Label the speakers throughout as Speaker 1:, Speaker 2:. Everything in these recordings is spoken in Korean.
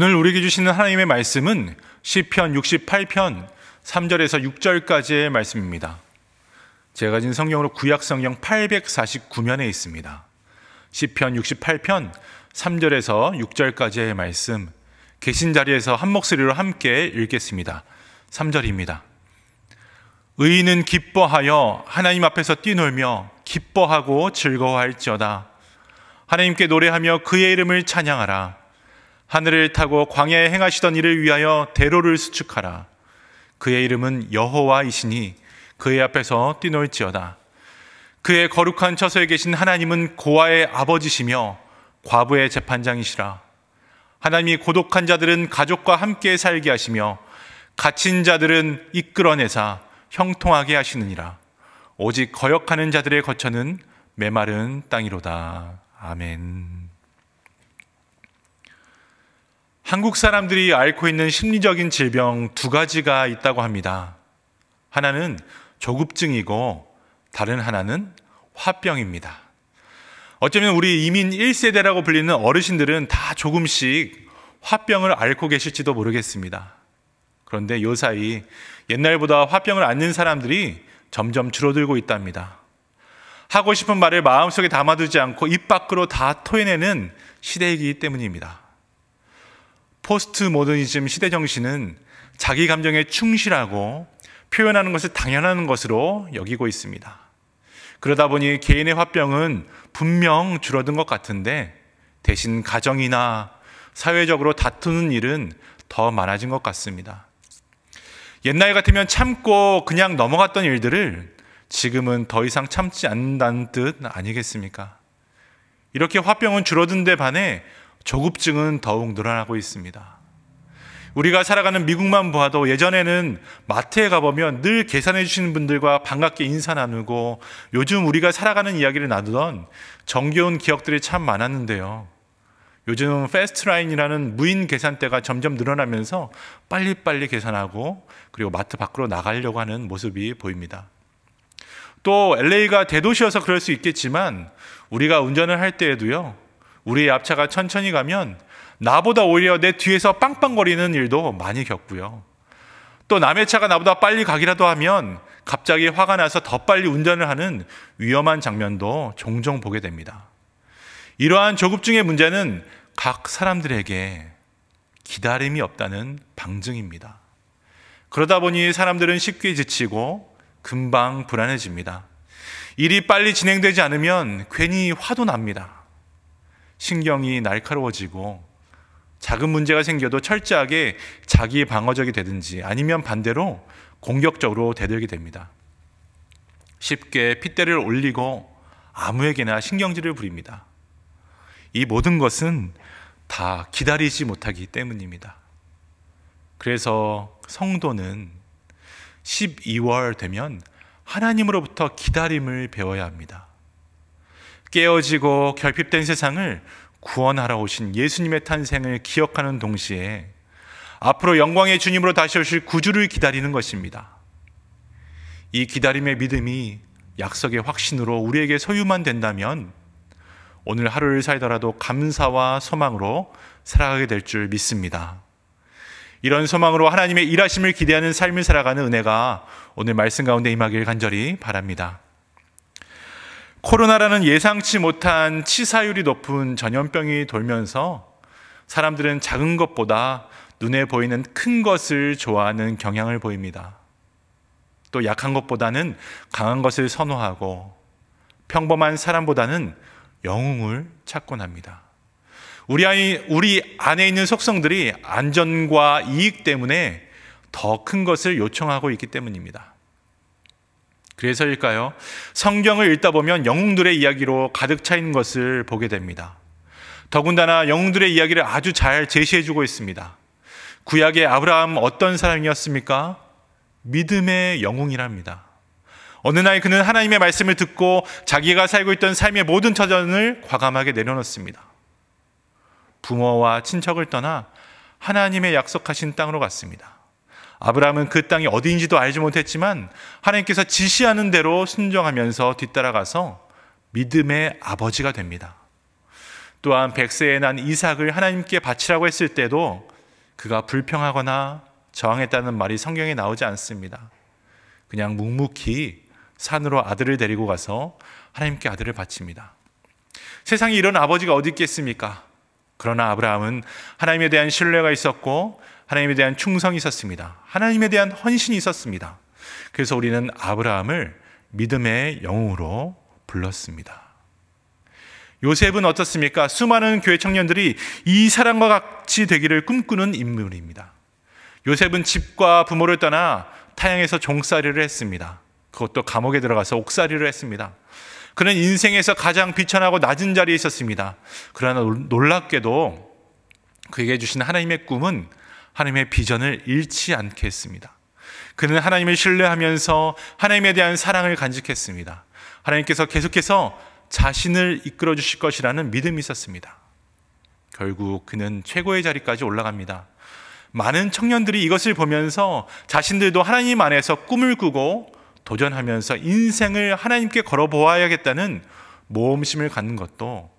Speaker 1: 오늘 우리에게 주시는 하나님의 말씀은 시편 68편 3절에서 6절까지의 말씀입니다. 제가 가진 성경으로 구약 성경 849면에 있습니다. 시편 68편 3절에서 6절까지의 말씀, 계신 자리에서 한 목소리로 함께 읽겠습니다. 3절입니다. 의인은 기뻐하여 하나님 앞에서 뛰놀며 기뻐하고 즐거워할지어다. 하나님께 노래하며 그의 이름을 찬양하라. 하늘을 타고 광야에 행하시던 일을 위하여 대로를 수축하라. 그의 이름은 여호와이시니 그의 앞에서 뛰놀지어다. 그의 거룩한 처소에 계신 하나님은 고아의 아버지시며 과부의 재판장이시라. 하나님이 고독한 자들은 가족과 함께 살게 하시며 갇힌 자들은 이끌어내사 형통하게 하시느니라. 오직 거역하는 자들의 거처는 메마른 땅이로다. 아멘. 한국 사람들이 앓고 있는 심리적인 질병 두 가지가 있다고 합니다. 하나는 조급증이고 다른 하나는 화병입니다. 어쩌면 우리 이민 1세대라고 불리는 어르신들은 다 조금씩 화병을 앓고 계실지도 모르겠습니다. 그런데 요사이 옛날보다 화병을 앓는 사람들이 점점 줄어들고 있답니다. 하고 싶은 말을 마음속에 담아두지 않고 입 밖으로 다 토해내는 시대이기 때문입니다. 포스트 모더니즘 시대 정신은 자기 감정에 충실하고 표현하는 것을 당연한 것으로 여기고 있습니다. 그러다 보니 개인의 화병은 분명 줄어든 것 같은데 대신 가정이나 사회적으로 다투는 일은 더 많아진 것 같습니다. 옛날 같으면 참고 그냥 넘어갔던 일들을 지금은 더 이상 참지 않는다는 뜻 아니겠습니까? 이렇게 화병은 줄어든 데 반해 조급증은 더욱 늘어나고 있습니다. 우리가 살아가는 미국만 보아도 예전에는 마트에 가보면 늘 계산해 주시는 분들과 반갑게 인사 나누고 요즘 우리가 살아가는 이야기를 나누던 정겨운 기억들이 참 많았는데요. 요즘은 패스트라인이라는 무인 계산대가 점점 늘어나면서 빨리빨리 계산하고 그리고 마트 밖으로 나가려고 하는 모습이 보입니다. 또 LA가 대도시여서 그럴 수 있겠지만 우리가 운전을 할 때에도요, 우리의 앞차가 천천히 가면 나보다 오히려 내 뒤에서 빵빵거리는 일도 많이 겪고요. 또 남의 차가 나보다 빨리 가기라도 하면 갑자기 화가 나서 더 빨리 운전을 하는 위험한 장면도 종종 보게 됩니다. 이러한 조급증의 문제는 각 사람들에게 기다림이 없다는 방증입니다. 그러다 보니 사람들은 쉽게 지치고 금방 불안해집니다. 일이 빨리 진행되지 않으면 괜히 화도 납니다. 신경이 날카로워지고 작은 문제가 생겨도 철저하게 자기 방어적이 되든지 아니면 반대로 공격적으로 대들게 됩니다. 쉽게 핏대를 올리고 아무에게나 신경질을 부립니다. 이 모든 것은 다 기다리지 못하기 때문입니다. 그래서 성도는 12월 되면 하나님으로부터 기다림을 배워야 합니다. 깨어지고 결핍된 세상을 구원하러 오신 예수님의 탄생을 기억하는 동시에 앞으로 영광의 주님으로 다시 오실 구주를 기다리는 것입니다. 이 기다림의 믿음이 약속의 확신으로 우리에게 소유만 된다면 오늘 하루를 살더라도 감사와 소망으로 살아가게 될 줄 믿습니다. 이런 소망으로 하나님의 일하심을 기대하는 삶을 살아가는 은혜가 오늘 말씀 가운데 임하길 간절히 바랍니다. 코로나라는 예상치 못한 치사율이 높은 전염병이 돌면서 사람들은 작은 것보다 눈에 보이는 큰 것을 좋아하는 경향을 보입니다. 또 약한 것보다는 강한 것을 선호하고 평범한 사람보다는 영웅을 찾곤 합니다. 우리 안에 있는 속성들이 안전과 이익 때문에 더 큰 것을 요청하고 있기 때문입니다. 그래서일까요? 성경을 읽다 보면 영웅들의 이야기로 가득 차 있는 것을 보게 됩니다. 더군다나 영웅들의 이야기를 아주 잘 제시해주고 있습니다. 구약의 아브라함 어떤 사람이었습니까? 믿음의 영웅이랍니다. 어느 날 그는 하나님의 말씀을 듣고 자기가 살고 있던 삶의 모든 터전을 과감하게 내려놓습니다. 부모와 친척을 떠나 하나님의 약속하신 땅으로 갔습니다. 아브라함은 그 땅이 어디인지도 알지 못했지만 하나님께서 지시하는 대로 순종하면서 뒤따라가서 믿음의 아버지가 됩니다. 또한 100세에 난 이삭을 하나님께 바치라고 했을 때도 그가 불평하거나 저항했다는 말이 성경에 나오지 않습니다. 그냥 묵묵히 산으로 아들을 데리고 가서 하나님께 아들을 바칩니다. 세상에 이런 아버지가 어디 있겠습니까? 그러나 아브라함은 하나님에 대한 신뢰가 있었고 하나님에 대한 충성이 있었습니다. 하나님에 대한 헌신이 있었습니다. 그래서 우리는 아브라함을 믿음의 영웅으로 불렀습니다. 요셉은 어떻습니까? 수많은 교회 청년들이 이 사람과 같이 되기를 꿈꾸는 인물입니다. 요셉은 집과 부모를 떠나 타향에서 종살이를 했습니다. 그것도 감옥에 들어가서 옥살이를 했습니다. 그는 인생에서 가장 비천하고 낮은 자리에 있었습니다. 그러나 놀랍게도 그에게 주신 하나님의 꿈은 하나님의 비전을 잃지 않게 했습니다. 그는 하나님을 신뢰하면서 하나님에 대한 사랑을 간직했습니다. 하나님께서 계속해서 자신을 이끌어 주실 것이라는 믿음이 있었습니다. 결국 그는 최고의 자리까지 올라갑니다. 많은 청년들이 이것을 보면서 자신들도 하나님 안에서 꿈을 꾸고 도전하면서 인생을 하나님께 걸어보아야겠다는 모험심을 갖는 것도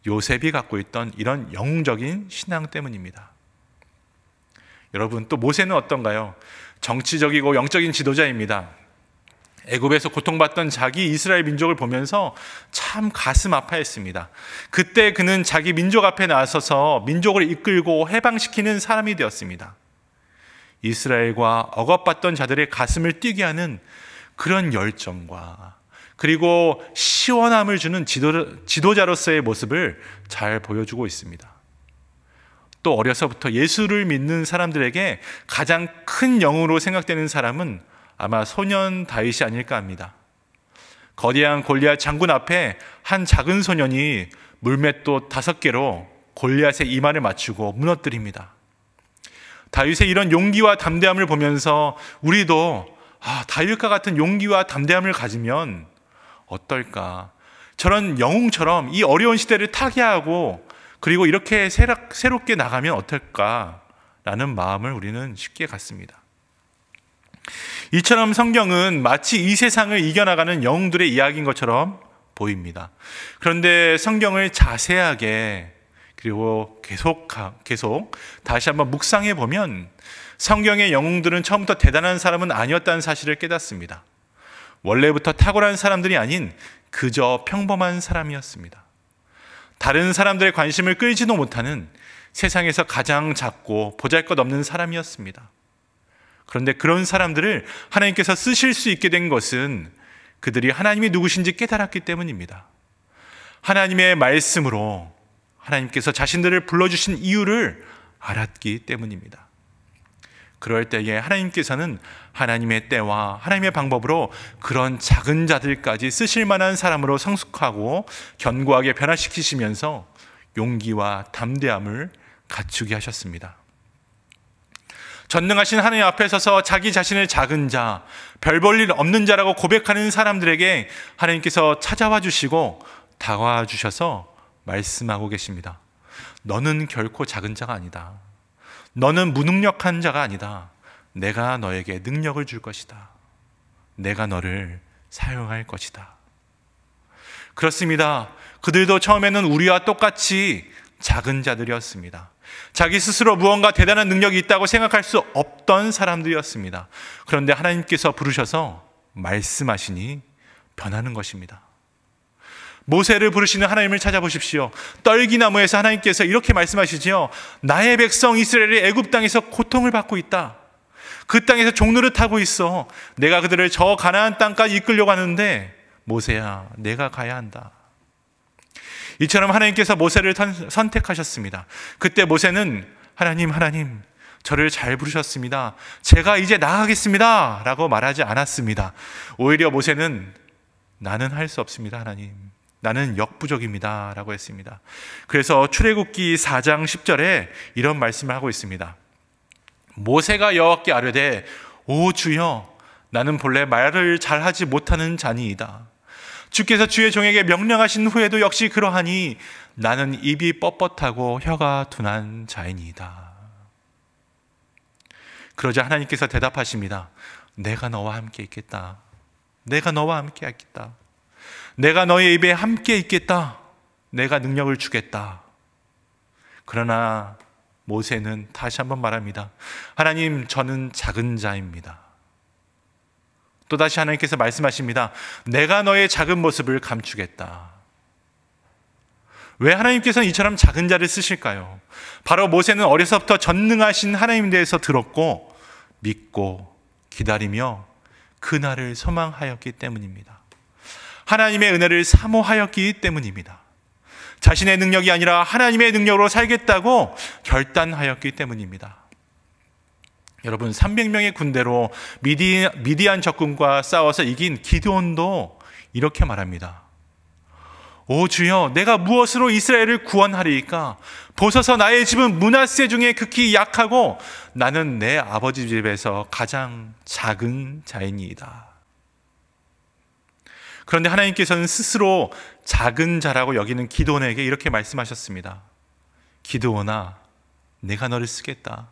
Speaker 1: 요셉이 갖고 있던 이런 영웅적인 신앙 때문입니다. 여러분, 또 모세는 어떤가요? 정치적이고 영적인 지도자입니다. 애굽에서 고통받던 자기 이스라엘 민족을 보면서 참 가슴 아파했습니다. 그때 그는 자기 민족 앞에 나서서 민족을 이끌고 해방시키는 사람이 되었습니다. 이스라엘과 억압받던 자들의 가슴을 뛰게 하는 그런 열정과 그리고 시원함을 주는 지도자로서의 모습을 잘 보여주고 있습니다. 또 어려서부터 예수를 믿는 사람들에게 가장 큰 영웅으로 생각되는 사람은 아마 소년 다윗이 아닐까 합니다. 거대한 골리앗 장군 앞에 한 작은 소년이 물맷돌 5개로 골리앗의 이마를 맞추고 무너뜨립니다. 다윗의 이런 용기와 담대함을 보면서 우리도 다윗과 같은 용기와 담대함을 가지면 어떨까? 저런 영웅처럼 이 어려운 시대를 타개하고 그리고 이렇게 새롭게 나가면 어떨까라는 마음을 우리는 쉽게 갖습니다. 이처럼 성경은 마치 이 세상을 이겨나가는 영웅들의 이야기인 것처럼 보입니다. 그런데 성경을 자세하게 그리고 계속 다시 한번 묵상해 보면 성경의 영웅들은 처음부터 대단한 사람은 아니었다는 사실을 깨닫습니다. 원래부터 탁월한 사람들이 아닌 그저 평범한 사람이었습니다. 다른 사람들의 관심을 끌지도 못하는 세상에서 가장 작고 보잘것없는 사람이었습니다. 그런데 그런 사람들을 하나님께서 쓰실 수 있게 된 것은 그들이 하나님이 누구신지 깨달았기 때문입니다. 하나님의 말씀으로 하나님께서 자신들을 불러주신 이유를 알았기 때문입니다. 그럴 때에 하나님께서는 하나님의 때와 하나님의 방법으로 그런 작은 자들까지 쓰실 만한 사람으로 성숙하고 견고하게 변화시키시면서 용기와 담대함을 갖추게 하셨습니다. 전능하신 하나님 앞에 서서 자기 자신을 작은 자, 별 볼 일 없는 자라고 고백하는 사람들에게 하나님께서 찾아와 주시고 다가와 주셔서 말씀하고 계십니다. 너는 결코 작은 자가 아니다. 너는 무능력한 자가 아니다. 내가 너에게 능력을 줄 것이다. 내가 너를 사용할 것이다. 그렇습니다. 그들도 처음에는 우리와 똑같이 작은 자들이었습니다. 자기 스스로 무언가 대단한 능력이 있다고 생각할 수 없던 사람들이었습니다. 그런데 하나님께서 부르셔서 말씀하시니 변하는 것입니다. 모세를 부르시는 하나님을 찾아보십시오. 떨기나무에서 하나님께서 이렇게 말씀하시지요. 나의 백성 이스라엘이 애굽 땅에서 고통을 받고 있다. 그 땅에서 종노릇하고 있어. 내가 그들을 저 가나안 땅까지 이끌려고 하는데 모세야, 내가 가야 한다. 이처럼 하나님께서 모세를 선택하셨습니다. 그때 모세는 하나님, 저를 잘 부르셨습니다. 제가 이제 나가겠습니다 라고 말하지 않았습니다. 오히려 모세는 나는 할 수 없습니다, 하나님. 나는 역부족입니다 라고 했습니다. 그래서 출애굽기 4장 10절에 이런 말씀을 하고 있습니다. 모세가 여호와께 아뢰되 오 주여, 나는 본래 말을 잘하지 못하는 자니이다. 주께서 주의 종에게 명령하신 후에도 역시 그러하니 나는 입이 뻣뻣하고 혀가 둔한 자이니이다. 그러자 하나님께서 대답하십니다. 내가 너와 함께 있겠다. 내가 너와 함께 있겠다. 내가 너의 입에 함께 있겠다. 내가 능력을 주겠다 그러나 모세는 다시 한번 말합니다. 하나님, 저는 작은 자입니다. 또다시 하나님께서 말씀하십니다. 내가 너의 작은 모습을 감추겠다. 왜 하나님께서는 이처럼 작은 자를 쓰실까요? 바로 모세는 어려서부터 전능하신 하나님에 대해서 들었고 믿고 기다리며 그날을 소망하였기 때문입니다. 하나님의 은혜를 사모하였기 때문입니다. 자신의 능력이 아니라 하나님의 능력으로 살겠다고 결단하였기 때문입니다. 여러분, 300명의 군대로 미디안 적군과 싸워서 이긴 기드온도 이렇게 말합니다. 오 주여, 내가 무엇으로 이스라엘을 구원하리이까? 보소서, 나의 집은 므낫세 중에 극히 약하고 나는 내 아버지 집에서 가장 작은 자이니이다. 그런데 하나님께서는 스스로 작은 자라고 여기는 기드온에게 이렇게 말씀하셨습니다. 기드온아, 내가 너를 쓰겠다.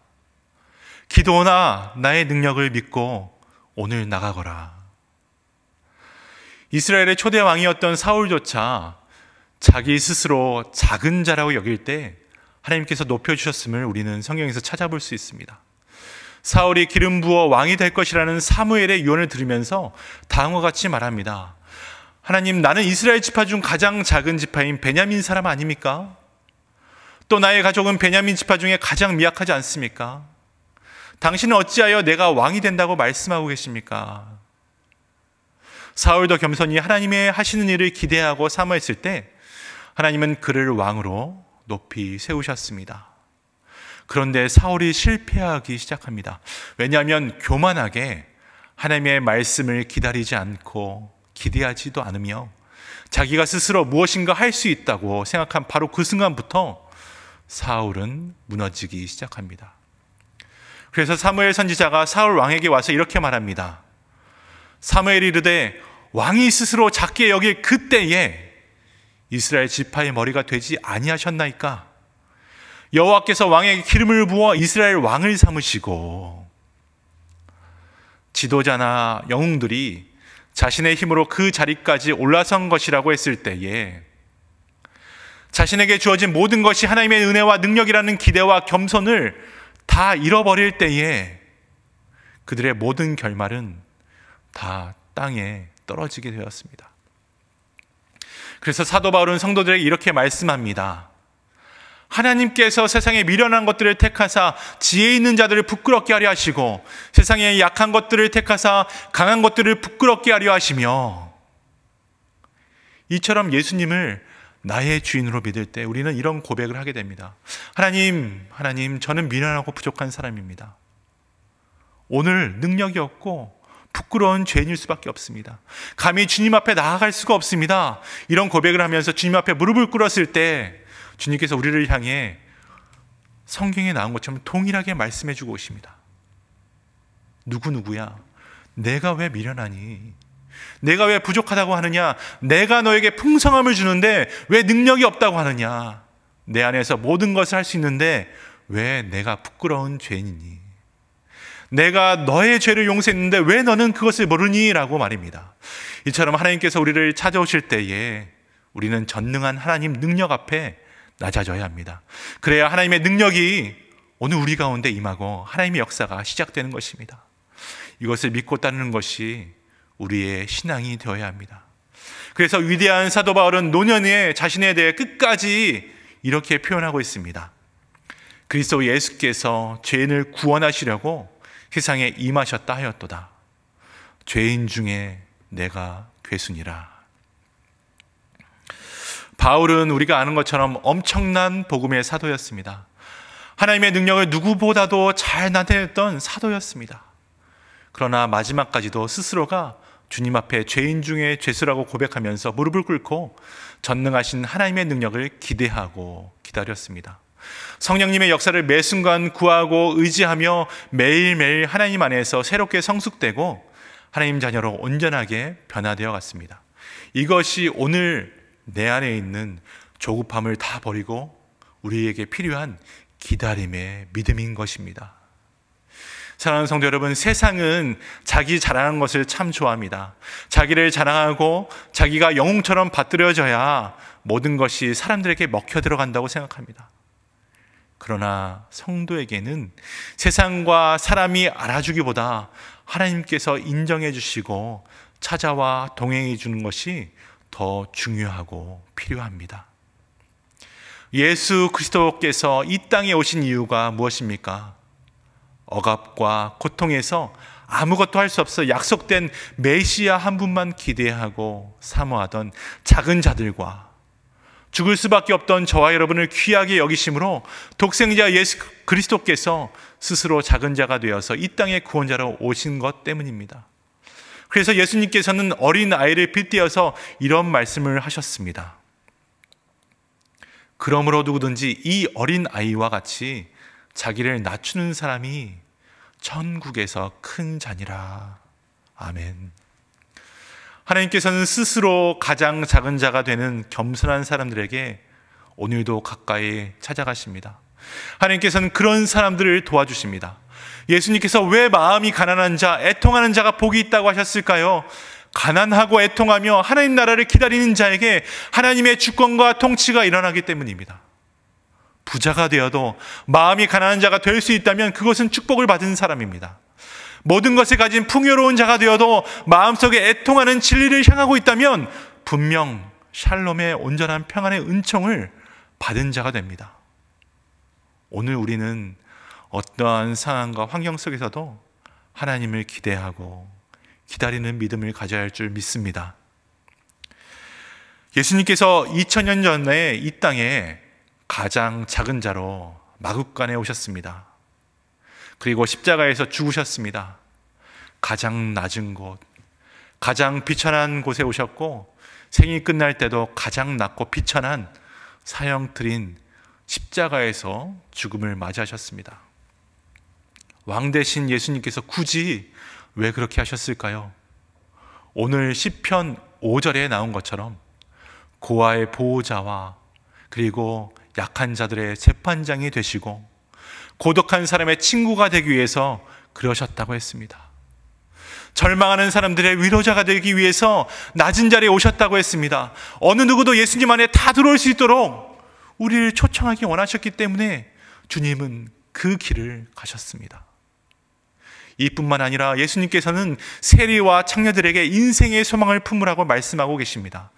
Speaker 1: 기드온아, 나의 능력을 믿고 오늘 나가거라. 이스라엘의 초대 왕이었던 사울조차 자기 스스로 작은 자라고 여길 때 하나님께서 높여주셨음을 우리는 성경에서 찾아볼 수 있습니다. 사울이 기름 부어 왕이 될 것이라는 사무엘의 유언을 들으면서 다음과 같이 말합니다. 하나님, 나는 이스라엘 지파 중 가장 작은 지파인 베냐민 사람 아닙니까? 또 나의 가족은 베냐민 지파 중에 가장 미약하지 않습니까? 당신은 어찌하여 내가 왕이 된다고 말씀하고 계십니까? 사울도 겸손히 하나님의 하시는 일을 기대하고 사모했을 때 하나님은 그를 왕으로 높이 세우셨습니다. 그런데 사울이 실패하기 시작합니다. 왜냐하면 교만하게 하나님의 말씀을 기다리지 않고 기대하지도 않으며 자기가 스스로 무엇인가 할 수 있다고 생각한 바로 그 순간부터 사울은 무너지기 시작합니다. 그래서 사무엘 선지자가 사울 왕에게 와서 이렇게 말합니다. 사무엘이 이르되 왕이 스스로 작게 여길 그때에 이스라엘 지파의 머리가 되지 아니하셨나이까? 여호와께서 왕에게 기름을 부어 이스라엘 왕을 삼으시고 지도자나 영웅들이 자신의 힘으로 그 자리까지 올라선 것이라고 했을 때에 자신에게 주어진 모든 것이 하나님의 은혜와 능력이라는 기대와 겸손을 다 잃어버릴 때에 그들의 모든 결말은 다 땅에 떨어지게 되었습니다. 그래서 사도 바울은 성도들에게 이렇게 말씀합니다. 하나님께서 세상에 미련한 것들을 택하사 지혜 있는 자들을 부끄럽게 하려 하시고 세상에 약한 것들을 택하사 강한 것들을 부끄럽게 하려 하시며, 이처럼 예수님을 나의 주인으로 믿을 때 우리는 이런 고백을 하게 됩니다. 하나님, 저는 미련하고 부족한 사람입니다. 오늘 능력이 없고 부끄러운 죄인일 수밖에 없습니다. 감히 주님 앞에 나아갈 수가 없습니다. 이런 고백을 하면서 주님 앞에 무릎을 꿇었을 때 주님께서 우리를 향해 성경에 나온 것처럼 동일하게 말씀해 주고 오십니다. 누구야? 내가 왜 미련하니? 내가 왜 부족하다고 하느냐? 내가 너에게 풍성함을 주는데 왜 능력이 없다고 하느냐? 내 안에서 모든 것을 할 수 있는데 왜 내가 부끄러운 죄인이니? 내가 너의 죄를 용서했는데 왜 너는 그것을 모르니? 라고 말입니다. 이처럼 하나님께서 우리를 찾아오실 때에 우리는 전능한 하나님 능력 앞에 낮아져야 합니다. 그래야 하나님의 능력이 오늘 우리 가운데 임하고 하나님의 역사가 시작되는 것입니다. 이것을 믿고 따르는 것이 우리의 신앙이 되어야 합니다. 그래서 위대한 사도 바울은 노년에 자신에 대해 끝까지 이렇게 표현하고 있습니다. 그리스도 예수께서 죄인을 구원하시려고 세상에 임하셨다 하였도다. 죄인 중에 내가 괴순이라. 바울은 우리가 아는 것처럼 엄청난 복음의 사도였습니다. 하나님의 능력을 누구보다도 잘 나타냈던 사도였습니다. 그러나 마지막까지도 스스로가 주님 앞에 죄인 중에 죄수라고 고백하면서 무릎을 꿇고 전능하신 하나님의 능력을 기대하고 기다렸습니다. 성령님의 역사를 매 순간 구하고 의지하며 매일매일 하나님 안에서 새롭게 성숙되고 하나님 자녀로 온전하게 변화되어 갔습니다. 이것이 오늘 내 안에 있는 조급함을 다 버리고 우리에게 필요한 기다림의 믿음인 것입니다. 사랑하는 성도 여러분, 세상은 자기 자랑하는 것을 참 좋아합니다. 자기를 자랑하고 자기가 영웅처럼 받들어져야 모든 것이 사람들에게 먹혀 들어간다고 생각합니다. 그러나 성도에게는 세상과 사람이 알아주기보다 하나님께서 인정해 주시고 찾아와 동행해 주는 것이 더 중요하고 필요합니다. 예수 그리스도께서 이 땅에 오신 이유가 무엇입니까? 억압과 고통에서 아무것도 할 수 없어 약속된 메시아 한 분만 기대하고 사모하던 작은 자들과 죽을 수밖에 없던 저와 여러분을 귀하게 여기심으로 독생자 예수 그리스도께서 스스로 작은 자가 되어서 이 땅의 구원자로 오신 것 때문입니다. 그래서 예수님께서는 어린 아이를 빗대어서 이런 말씀을 하셨습니다. 그러므로 누구든지 이 어린 아이와 같이 자기를 낮추는 사람이 천국에서 큰 자니라. 아멘. 하나님께서는 스스로 가장 작은 자가 되는 겸손한 사람들에게 오늘도 가까이 찾아가십니다. 하나님께서는 그런 사람들을 도와주십니다. 예수님께서 왜 마음이 가난한 자, 애통하는 자가 복이 있다고 하셨을까요? 가난하고 애통하며 하나님 나라를 기다리는 자에게 하나님의 주권과 통치가 일어나기 때문입니다. 부자가 되어도 마음이 가난한 자가 될 수 있다면 그것은 축복을 받은 사람입니다. 모든 것을 가진 풍요로운 자가 되어도 마음속에 애통하는 진리를 향하고 있다면 분명 샬롬의 온전한 평안의 은총을 받은 자가 됩니다. 오늘 우리는 어떠한 상황과 환경 속에서도 하나님을 기대하고 기다리는 믿음을 가져야 할 줄 믿습니다. 예수님께서 2000년 전에 이 땅에 가장 작은 자로 마국간에 오셨습니다. 그리고 십자가에서 죽으셨습니다. 가장 낮은 곳, 가장 비천한 곳에 오셨고 생이 끝날 때도 가장 낮고 비천한 사형 들인 십자가에서 죽음을 맞이하셨습니다. 왕 대신 예수님께서 굳이 왜 그렇게 하셨을까요? 오늘 시편 5절에 나온 것처럼 고아의 보호자와 그리고 약한 자들의 재판장이 되시고 고독한 사람의 친구가 되기 위해서 그러셨다고 했습니다. 절망하는 사람들의 위로자가 되기 위해서 낮은 자리에 오셨다고 했습니다. 어느 누구도 예수님 안에 다 들어올 수 있도록 우리를 초청하기 원하셨기 때문에 주님은 그 길을 가셨습니다. 이뿐만 아니라 예수님께서는 세리와 창녀들에게 인생의 소망을 품으라고 말씀하고 계십니다.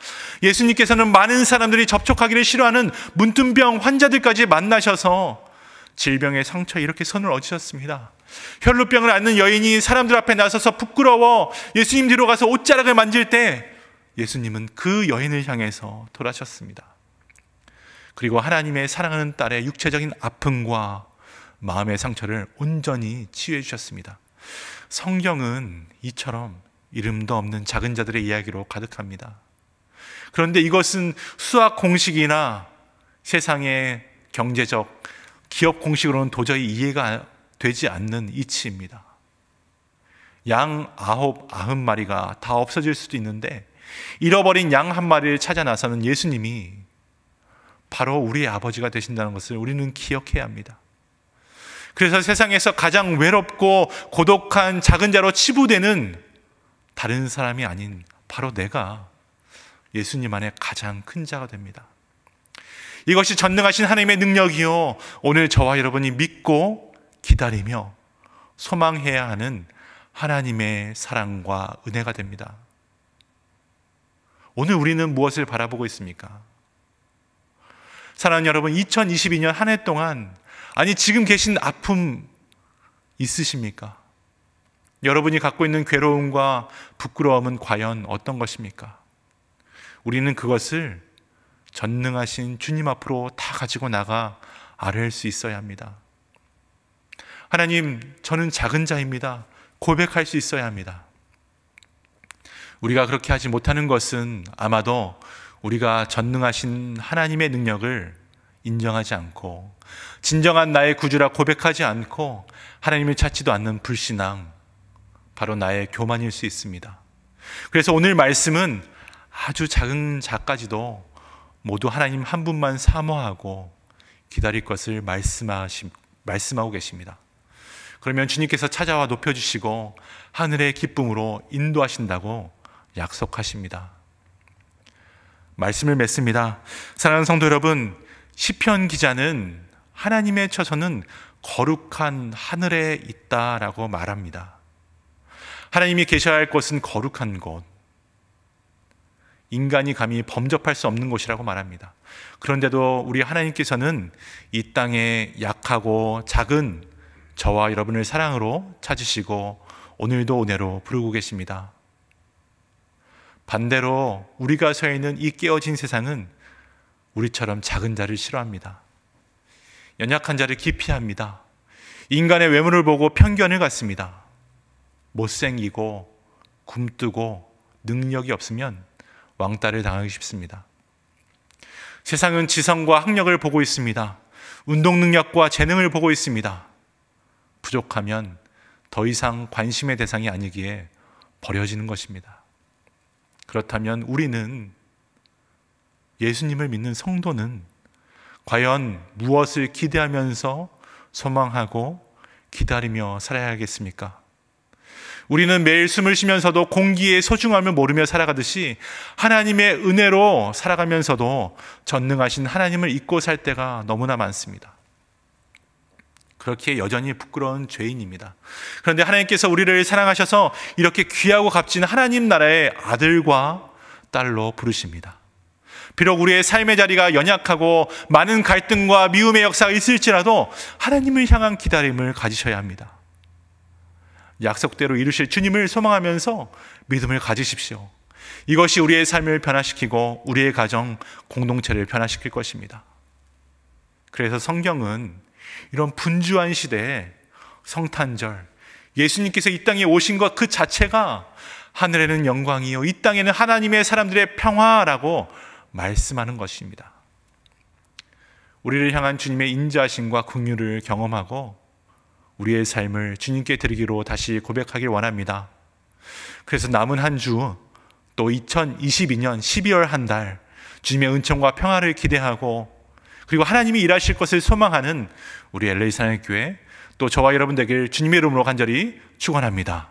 Speaker 1: 예수님께서는 많은 사람들이 접촉하기를 싫어하는 문둥병 환자들까지 만나셔서 질병의 상처에 이렇게 손을 얹으셨습니다. 혈루병을 앓는 여인이 사람들 앞에 나서서 부끄러워 예수님 뒤로 가서 옷자락을 만질 때 예수님은 그 여인을 향해서 돌아섰습니다. 그리고 하나님의 사랑하는 딸의 육체적인 아픔과 마음의 상처를 온전히 치유해 주셨습니다. 성경은 이처럼 이름도 없는 작은 자들의 이야기로 가득합니다. 그런데 이것은 수학 공식이나 세상의 경제적 기업 공식으로는 도저히 이해가 되지 않는 이치입니다. 양 90마리가 다 없어질 수도 있는데 잃어버린 양 한 마리를 찾아 나서는 예수님이 바로 우리의 아버지가 되신다는 것을 우리는 기억해야 합니다. 그래서 세상에서 가장 외롭고 고독한 작은 자로 치부되는 다른 사람이 아닌 바로 내가 예수님 안에 가장 큰 자가 됩니다. 이것이 전능하신 하나님의 능력이요, 오늘 저와 여러분이 믿고 기다리며 소망해야 하는 하나님의 사랑과 은혜가 됩니다. 오늘 우리는 무엇을 바라보고 있습니까? 사랑하는 여러분, 2022년 한 해 동안, 아니 지금 계신 아픔 있으십니까? 여러분이 갖고 있는 괴로움과 부끄러움은 과연 어떤 것입니까? 우리는 그것을 전능하신 주님 앞으로 다 가지고 나가 아뢰일 수 있어야 합니다. 하나님, 저는 작은 자입니다. 고백할 수 있어야 합니다. 우리가 그렇게 하지 못하는 것은 아마도 우리가 전능하신 하나님의 능력을 인정하지 않고 진정한 나의 구주라 고백하지 않고 하나님을 찾지도 않는 불신앙, 바로 나의 교만일 수 있습니다. 그래서 오늘 말씀은 아주 작은 자까지도 모두 하나님 한 분만 사모하고 기다릴 것을 말씀하고 계십니다. 그러면 주님께서 찾아와 높여주시고 하늘의 기쁨으로 인도하신다고 약속하십니다. 말씀을 맺습니다. 사랑하는 성도 여러분, 시편 기자는 하나님의 처소는 거룩한 하늘에 있다라고 말합니다. 하나님이 계셔야 할 곳은 거룩한 곳, 인간이 감히 범접할 수 없는 곳이라고 말합니다. 그런데도 우리 하나님께서는 이 땅에 약하고 작은 저와 여러분을 사랑으로 찾으시고 오늘도 은혜로 부르고 계십니다. 반대로 우리가 서 있는 이 깨어진 세상은 우리처럼 작은 자를 싫어합니다. 연약한 자를 기피합니다. 인간의 외모를 보고 편견을 갖습니다. 못생기고 굼뜨고 능력이 없으면 왕따를 당하기 쉽습니다. 세상은 지성과 학력을 보고 있습니다. 운동 능력과 재능을 보고 있습니다. 부족하면 더 이상 관심의 대상이 아니기에 버려지는 것입니다. 그렇다면 우리는, 예수님을 믿는 성도는 과연 무엇을 기대하면서 소망하고 기다리며 살아야겠습니까? 우리는 매일 숨을 쉬면서도 공기의 소중함을 모르며 살아가듯이 하나님의 은혜로 살아가면서도 전능하신 하나님을 잊고 살 때가 너무나 많습니다. 그렇게 여전히 부끄러운 죄인입니다. 그런데 하나님께서 우리를 사랑하셔서 이렇게 귀하고 값진 하나님 나라의 아들과 딸로 부르십니다. 비록 우리의 삶의 자리가 연약하고 많은 갈등과 미움의 역사가 있을지라도 하나님을 향한 기다림을 가지셔야 합니다. 약속대로 이루실 주님을 소망하면서 믿음을 가지십시오. 이것이 우리의 삶을 변화시키고 우리의 가정, 공동체를 변화시킬 것입니다. 그래서 성경은 이런 분주한 시대에 성탄절, 예수님께서 이 땅에 오신 것 그 자체가 하늘에는 영광이요 이 땅에는 하나님의 사람들의 평화라고 말씀하는 것입니다. 우리를 향한 주님의 인자하심과 긍휼을 경험하고 우리의 삶을 주님께 드리기로 다시 고백하길 원합니다. 그래서 남은 한 주, 또 2022년 12월 한 달 주님의 은총과 평화를 기대하고 그리고 하나님이 일하실 것을 소망하는 우리 LA 사랑교회, 또 저와 여러분 되길 주님의 이름으로 간절히 축원합니다.